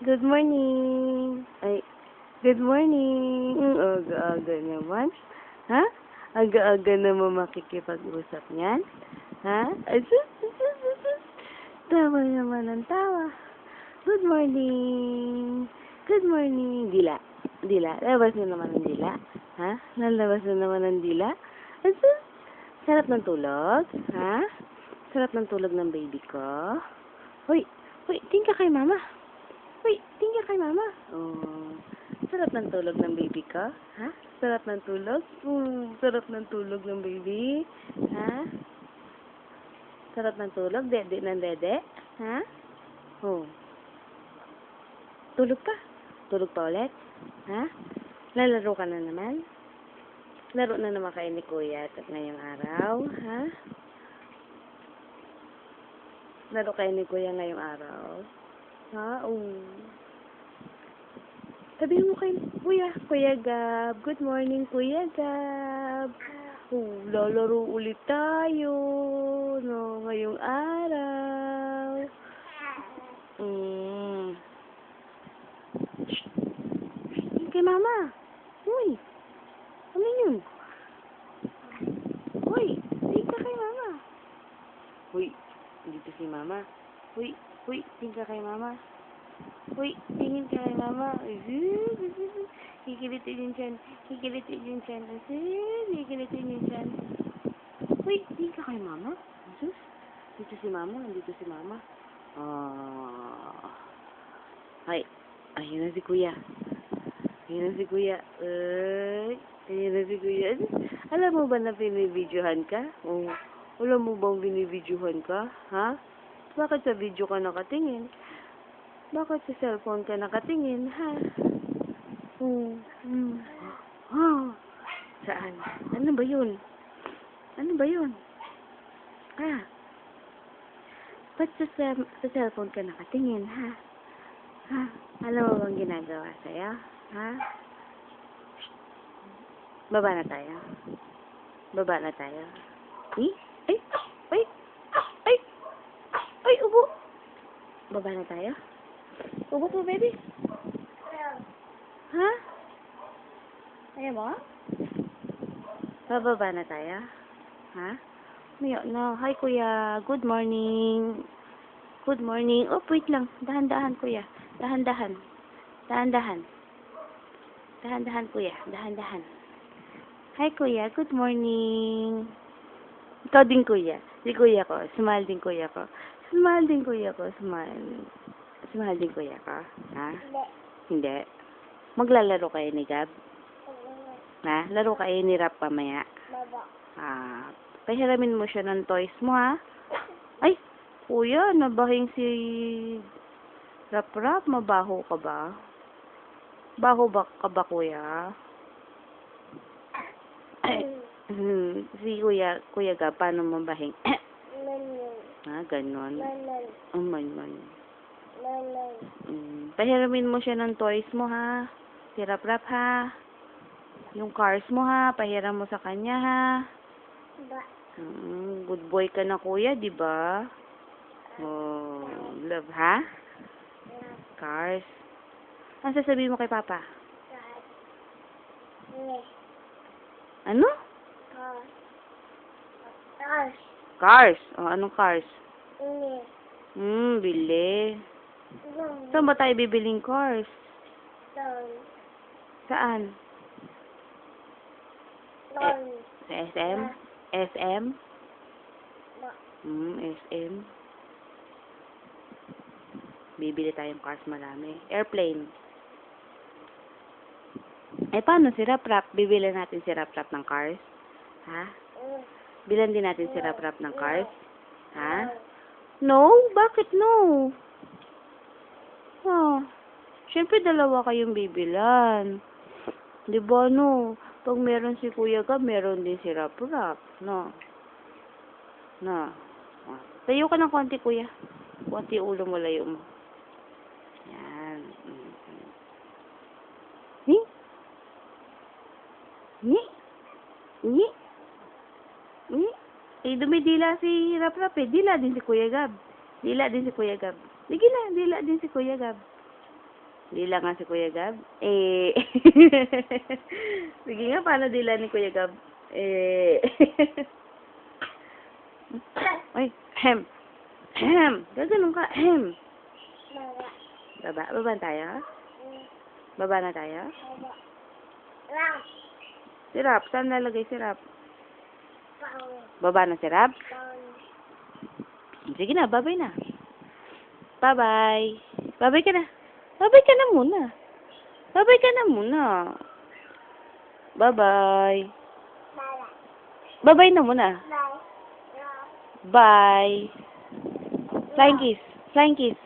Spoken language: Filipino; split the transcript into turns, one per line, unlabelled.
Good morning. Ay, good morning. Aga-aga naman. Ha? Aga-aga naman makikipag-usap niyan? Ha? Asus. Tawa naman ang tawa. Good morning. Good morning. Dila. Dila. Labas na naman ang dila. Ha? Lalabas na naman ang dila. Asus. Sarap ng tulog. Ha? Sarap ng tulog ng baby ko. Hoy. Hoy, tingin ka kay mama. Hoy, tingin ka kay mama. Oh. Sarap ng tulog ng baby ko. Ha? Sarap ng tulog. Sarap ng tulog ng baby. Ha? Sarap ng tulog. Dede ng dede. Ha? Oh. Tulog pa. Tulog pa ulit. Ha? Lalaro ka na naman. Laro na naman kayo ni Kuya at ngayong araw. Ha? Laro kayo ni Kuya ngayong araw. Ha? Sabihin mo kay Kuya Gab. Good morning, Kuya Gab. Lalaro ulit tayo. No, ngayong araw. Kay mama. Uy. Ano yun? Uy, tingin ka kay mama. Uy, dito si mama. Uy, tingin ka kay mama. Uy, tingin ka kay mama. Kikilitin yung tiyan. Kikilitin yung tiyan. Kikilitin yung tiyan. Uy, tingin ka kay mama. Sus, dito si mama. Dito si mama. Ay, ayun na si Kuya. Ayun na si Kuya. Ayun na si Kuya. Alam mo ba na binibidyohan ka? Alam mo bang binibidyohan ka? Ha? Bakit sa video ka nakatingin? Bakit sa cellphone ka nakatingin? Ha? Saan? Ano ba yun? Ano ba yun? Ha? Ba't sa cellphone ka nakatingin? Ha? Ha? Alam mo bang ginagawa sa'yo? Ha? Baba na tayo. Baba na tayo. Ay, ubo. Baba na tayo. Ubo po, baby. Ha? Ayaw mo? Bababa na tayo. Ha? Mayo na. Hi, Kuya. Good morning. Good morning. Oh, wait lang. Dahan-dahan, Kuya. Dahan-dahan. Dahan-dahan. Dahan-dahan, Kuya. Dahan-dahan. Hi, Kuya. Good morning. Ikaw din, Kuya. Si Kuya ko. Smile din, Kuya ko. Smile din, Kuya ko. Smile. Smile din, Kuya ko. Ha? Hindi. Maglalaro kayo ni Gab? Ha? Laro kayo ni Rap pamaya? Pahiramin mo siya ng toys mo, ha? Ay, Kuya, nabahing si Rap. Mabaho ka ba? Baho ba ka ba, Kuya? Ay, si Kuya Gab, paano mabahing? Ganon. Man. Pahiramin mo siya ng toys mo, ha? Si Rap, ha? Yung cars mo, ha? Pahiram mo sa kanya, ha? Good boy ka na, Kuya, di ba? Oh, love, ha? Cars. Ano sasabihin mo kay Papa? Ano? Cars. Oh, anong cars? Bili. Saan ba tayo bibiling cars? Saan? Sa SM? SM? SM. Bibili tayong cars marami. Airplane. Paano si Rap? Bibili natin si Rap ng cars? Ha? Bilan din natin si Rap ng cars? Ha? No? Bakit no? Siyempre dalawa kayong bibilan. Di ba, no? Pag meron si Kuya Gab, meron din si Rap. No? Tayo ka ng konti, Kuya. Konti ulo mo, layo mo. Yan. Dumidila si Rap. Dila din si Kuya Gab. Sige na, dila din si Kuya Gab. Dila nga si Kuya Gab. Eh. Sige nga, paano dila ni Kuya Gab? Eh. Ay, hem. Hem. Gaganon ka. Hem. Baba. Baba na tayo? Baba na tayo? Sirap. Saan nalagay sirap? Baba na sirap? Sige na, babay na. Bye-bye. Babay ka na. Babay ka na muna. Babay ka na muna. Bye-bye. Babay na muna. Bye. Flying kiss. Flying kiss.